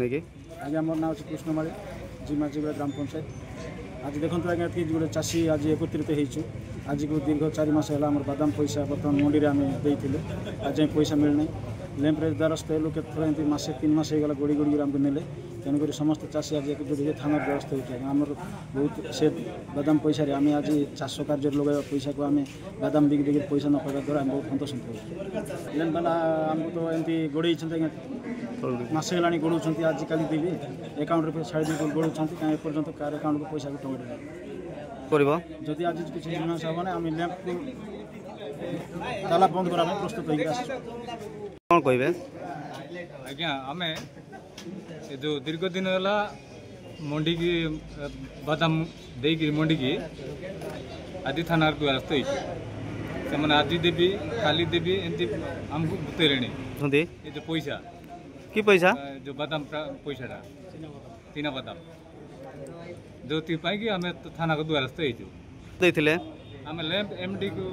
आज्ञा मोर ना अच्छे कृष्णमाली जिमाजीगुड़ा ग्राम पंचायत। आज देखो आज्ञा गोटे चाषी आज एकत्रित होइछु। आज को दीर्घ 4 मास है बादाम पैसा बर्तमान मंडी में आम देते आज पैसा मिलना लैंप्रे द्वारस्थ हेलु के मासे 3 मास होगा गोड़ी गोड़ी आमको नेले तेणुक समस्त चाषी आज एकजुट थाना द्वारस्थ होती आमर बहुत से बादाम पैसा आम आज चाष कार्य लगे पैसा को आम बादाम बिक बिक पैसा न पाइबा द्वारा आम बहुत सन्तोष लेन बाला आमको तो एमती गोड़े मासे गलानी गोड़ाऊँ आजिकल देवी एकाउंट में छाड़ी गोड़ाऊँ कहीं एपर्तंत कार एकाउंट को पैसा टंका जदि आज किसी जिनस हम आम लैंप को ताला बंद करने प्रस्तुत कौन कहे आज्ञा आम जो दीर्घ दिन है मंडी की बादाम देकी मंडी की आज थाना द्वारस्थ होती आज देवी काली देवी एमती आमको बुतेले ये जो पैसा कि पैसा जो बादाम पैसा तीना बादाम जो कि आम थाना को द्वारस्थ होती आम लैंप एमडी को